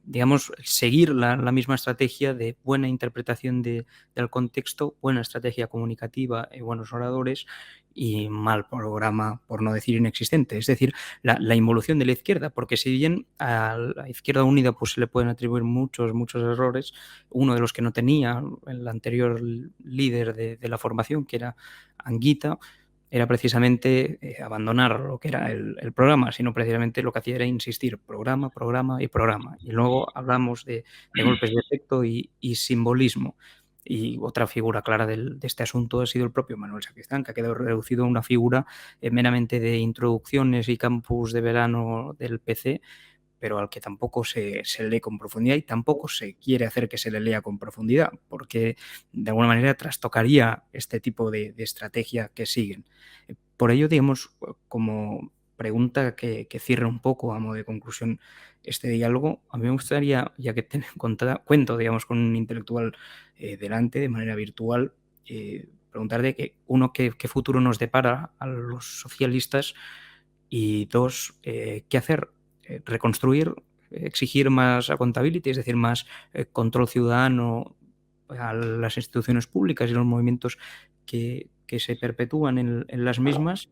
digamos, seguir la misma estrategia de buena interpretación del contexto, buena estrategia comunicativa y buenos oradores, y mal programa, por no decir inexistente. Es decir, la involución de la izquierda, porque si bien a la Izquierda Unida pues se le pueden atribuir muchos errores, uno de los que no tenía el anterior líder de la formación, que era Anguita, era precisamente abandonar lo que era el programa, sino precisamente lo que hacía era insistir, programa, programa y programa. Y luego hablamos de golpes de efecto y simbolismo. Y otra figura clara de este asunto ha sido el propio Manuel Sacristán, que ha quedado reducido a una figura meramente de introducciones y campus de verano del PC, pero al que tampoco se lee con profundidad y tampoco se quiere hacer que se le lea con profundidad, porque de alguna manera trastocaría este tipo de estrategia que siguen. Por ello, digamos, como pregunta que cierre un poco a modo de conclusión este diálogo, a mí me gustaría, ya que cuento, digamos, con un intelectual delante de manera virtual, preguntarle qué futuro nos depara a los socialistas y dos, qué hacer, reconstruir, exigir más accountability, es decir, más control ciudadano a las instituciones públicas y los movimientos que se perpetúan en las mismas,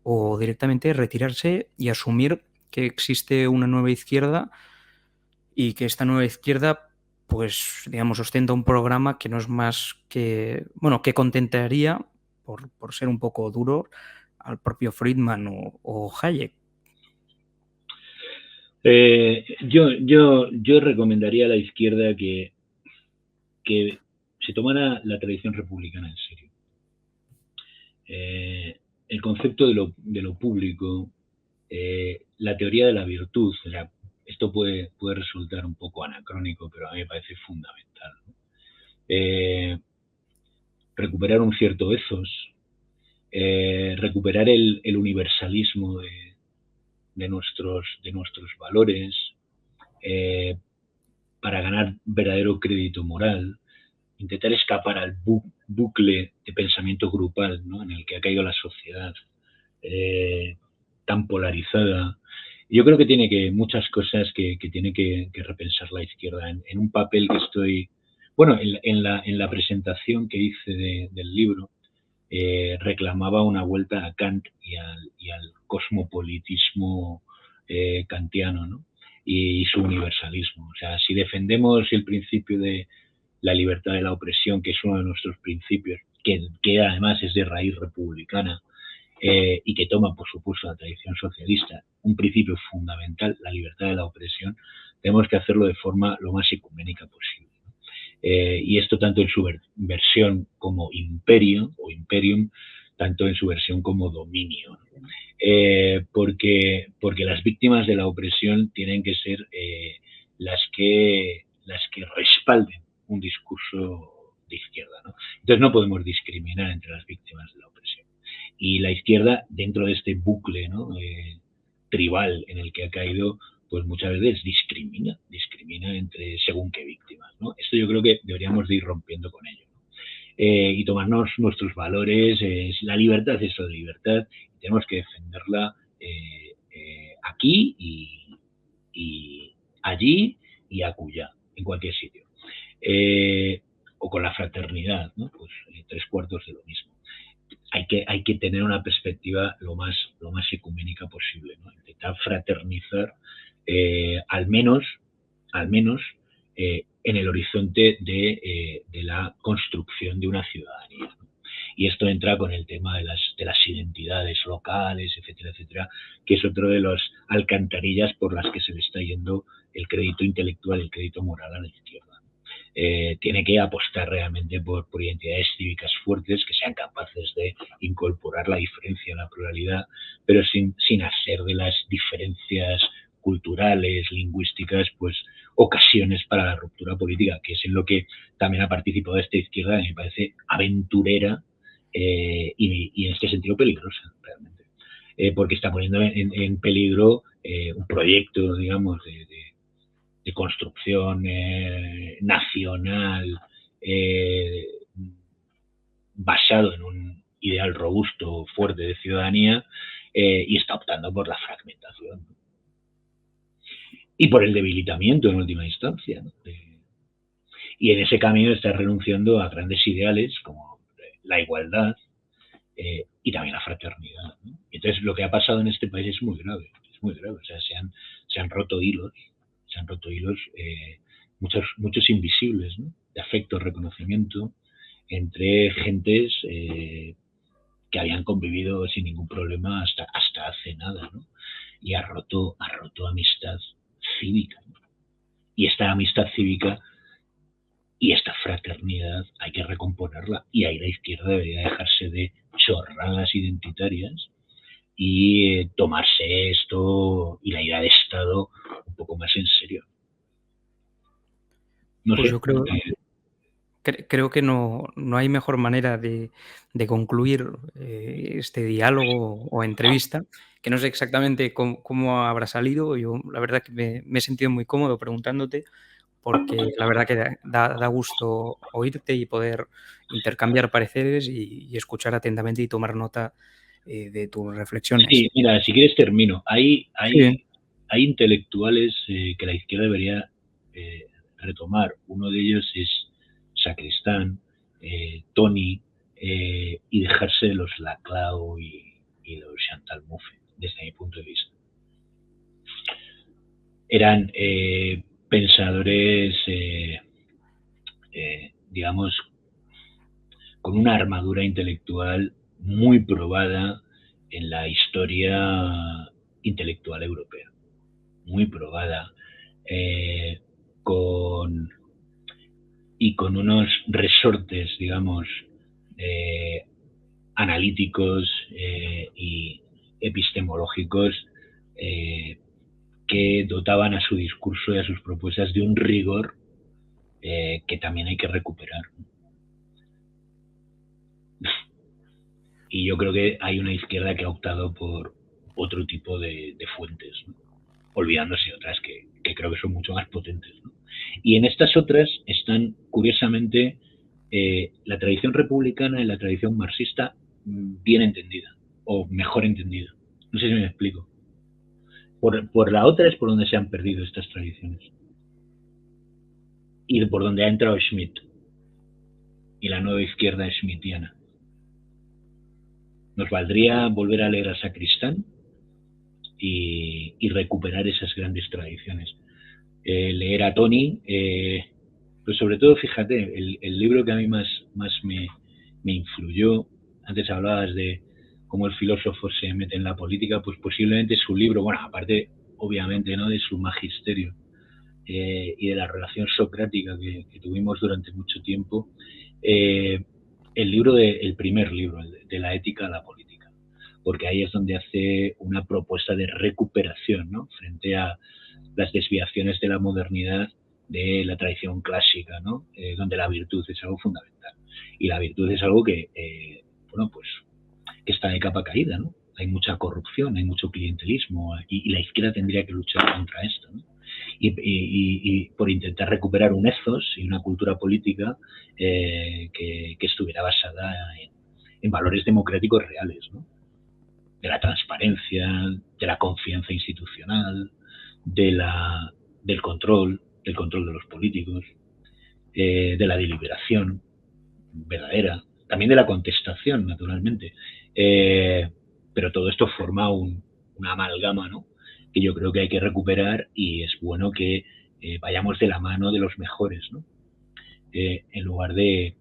o directamente retirarse y asumir que existe una nueva izquierda y que esta nueva izquierda, pues, digamos, ostenta un programa que no es más que, bueno, que contentaría, por ser un poco duro, al propio Friedman o Hayek. Yo recomendaría a la izquierda que se tomara la tradición republicana en serio. El concepto de lo público, la teoría de la virtud, o sea, esto puede resultar un poco anacrónico, pero a mí me parece fundamental, ¿no? Recuperar un cierto ethos, recuperar el universalismo de nuestros valores, para ganar verdadero crédito moral, intentar escapar al bucle de pensamiento grupal, ¿no?, en el que ha caído la sociedad, tan polarizada. Yo creo que tiene muchas cosas que tiene que repensar la izquierda en un papel que estoy... Bueno, en la presentación que hice del libro, reclamaba una vuelta a Kant y al cosmopolitismo kantiano, ¿no?, y su universalismo. O sea, si defendemos el principio de la libertad de la opresión, que es uno de nuestros principios, que además es de raíz republicana, y que toma, por supuesto, la tradición socialista, un principio fundamental, la libertad de la opresión, tenemos que hacerlo de forma lo más ecuménica posible, ¿no? Y esto tanto en su versión como imperio o imperium, tanto en su versión como dominio, ¿no? Porque las víctimas de la opresión tienen que ser las que respalden un discurso de izquierda, ¿no? Entonces no podemos discriminar entre las víctimas de la opresión. Y la izquierda, dentro de este bucle, ¿no?, tribal en el que ha caído, pues muchas veces discrimina entre según qué víctimas, ¿no? Esto yo creo que deberíamos de ir rompiendo con ello, ¿no? Y tomarnos nuestros valores, la libertad es la libertad, y tenemos que defenderla aquí y allí y acullá, en cualquier sitio. O con la fraternidad, ¿no? Pues 3/4 de lo mismo. Hay que tener una perspectiva lo más ecuménica posible, ¿no? Intentar fraternizar, al menos en el horizonte de la construcción de una ciudadanía, ¿no? Y esto entra con el tema de las identidades locales, etcétera, etcétera, que es otro de las alcantarillas por las que se le está yendo el crédito intelectual, el crédito moral a la izquierda. Tiene que apostar realmente por identidades cívicas fuertes que sean capaces de incorporar la diferencia, la pluralidad, pero sin hacer de las diferencias culturales, lingüísticas, pues ocasiones para la ruptura política, que es en lo que también ha participado esta izquierda, me parece aventurera y en este sentido peligrosa, realmente, porque está poniendo en peligro un proyecto, digamos, de construcción nacional basado en un ideal robusto, fuerte de ciudadanía, y está optando por la fragmentación, ¿no?, y por el debilitamiento en última instancia, ¿no? Y en ese camino está renunciando a grandes ideales como la igualdad y también la fraternidad, ¿no? Entonces lo que ha pasado en este país es muy grave, o sea, se han roto hilos, muchos invisibles, ¿no?, de afecto, reconocimiento entre gentes que habían convivido sin ningún problema hasta hace nada, ¿no? Y ha roto amistad cívica, ¿no? Y esta amistad cívica y esta fraternidad hay que recomponerla, y ahí la izquierda debería dejarse de chorradas identitarias y tomarse esto y la idea de Estado un poco más en serio. No Pues sé. yo creo que no hay mejor manera de concluir este diálogo o entrevista, que no sé exactamente cómo habrá salido. Yo la verdad que me he sentido muy cómodo preguntándote, porque la verdad que da gusto oírte y poder intercambiar pareceres y escuchar atentamente y tomar nota de tus reflexiones. Sí, mira, si quieres termino. Hay Sí. intelectuales que la izquierda debería retomar. Uno de ellos es Sacristán, Tony, y dejarse de los Laclau y los Chantal Mouffe, desde mi punto de vista. Eran pensadores, digamos, con una armadura intelectual muy probada en la historia intelectual europea, muy probada, con unos resortes, digamos, analíticos y epistemológicos que dotaban a su discurso y a sus propuestas de un rigor que también hay que recuperar. Y yo creo que hay una izquierda que ha optado por otro tipo de fuentes, ¿no? Olvidándose otras que creo que son mucho más potentes, ¿no? Y en estas otras están, curiosamente, la tradición republicana y la tradición marxista bien entendida, o mejor entendida. No sé si me explico. Por la otra es por donde se han perdido estas tradiciones. Y por donde ha entrado Schmitt y la nueva izquierda schmittiana. Nos valdría volver a leer a Sacristán y recuperar esas grandes tradiciones. Leer a Tony, pues sobre todo, fíjate, el libro que a mí más me influyó, antes hablabas de cómo el filósofo se mete en la política, pues posiblemente su libro, bueno, aparte, obviamente, ¿no?, de su magisterio y de la relación socrática que tuvimos durante mucho tiempo, el primer libro, de la ética a la política, porque ahí es donde hace una propuesta de recuperación, ¿no?, frente a las desviaciones de la modernidad de la tradición clásica, ¿no?, donde la virtud es algo fundamental. Y la virtud es algo que, bueno, pues que está de capa caída, ¿no? Hay mucha corrupción, hay mucho clientelismo, y la izquierda tendría que luchar contra esto, ¿no? Y por intentar recuperar un ethos y una cultura política que estuviera basada en valores democráticos reales, ¿no?, de la transparencia, de la confianza institucional, del control de los políticos, de la deliberación verdadera, también de la contestación, naturalmente. Pero todo esto forma una amalgama, ¿no?, que yo creo que hay que recuperar, y es bueno que vayamos de la mano de los mejores, ¿no?, en lugar de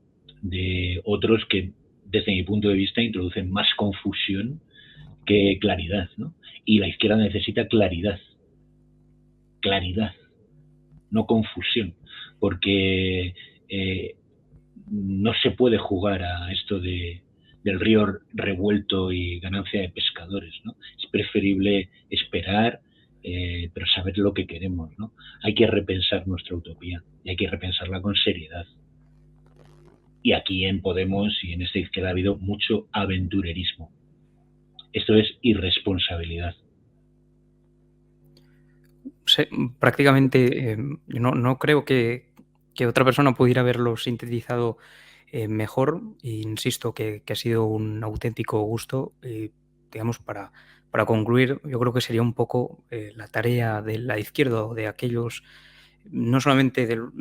otros que, desde mi punto de vista, introducen más confusión que claridad, ¿no? Y la izquierda necesita claridad, no confusión, porque no se puede jugar a esto del río revuelto y ganancia de pescadores, ¿no? Es preferible esperar, pero saber lo que queremos, ¿no? Hay que repensar nuestra utopía y hay que repensarla con seriedad. Y aquí en Podemos y en esta izquierda ha habido mucho aventurerismo. Esto es irresponsabilidad. Prácticamente no creo que otra persona pudiera haberlo sintetizado mejor. Insisto que ha sido un auténtico gusto. Digamos, para concluir, yo creo que sería un poco la tarea de la izquierda o de aquellos, no solamente de los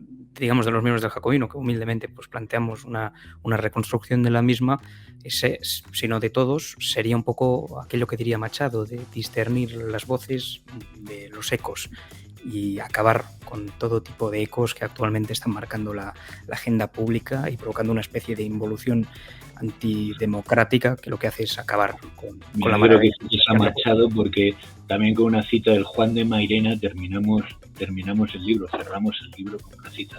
miembros del Jacobino, que humildemente pues planteamos una reconstrucción de la misma, sino de todos, sería un poco aquello que diría Machado, de discernir las voces de los ecos. y acabar con todo tipo de ecos que actualmente están marcando la agenda pública y provocando una especie de involución antidemocrática que lo que hace es acabar con la Creo que maravilla. se ha marchado porque también con una cita del Juan de Mairena terminamos el libro, cerramos el libro con una cita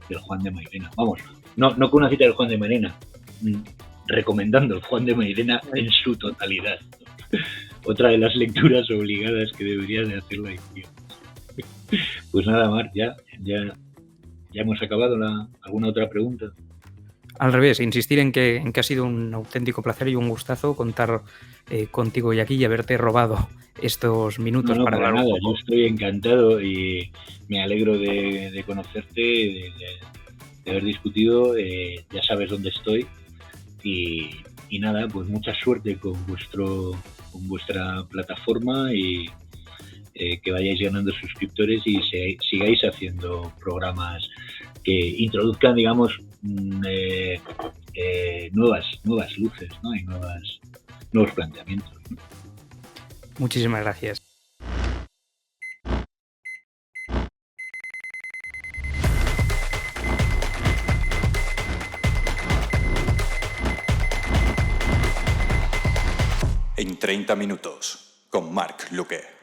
del Juan de Mairena. Vamos, no con una cita del Juan de Mairena, recomendando el Juan de Mairena en su totalidad. Otra de las lecturas obligadas que debería de hacer la edición. Pues nada, Marc, ya hemos acabado. ¿Alguna otra pregunta? Al revés, insistir en que ha sido un auténtico placer y un gustazo contar contigo y aquí y haberte robado estos minutos No, para hablar nada, un poco. yo estoy encantado y me alegro de conocerte, de haber discutido. Ya sabes dónde estoy y nada, pues mucha suerte con vuestra plataforma y que vayáis ganando suscriptores y sigáis haciendo programas que introduzcan, digamos, nuevas luces, ¿no? Y nuevos planteamientos, ¿no? Muchísimas gracias. En 30 minutos, con Marc Luque.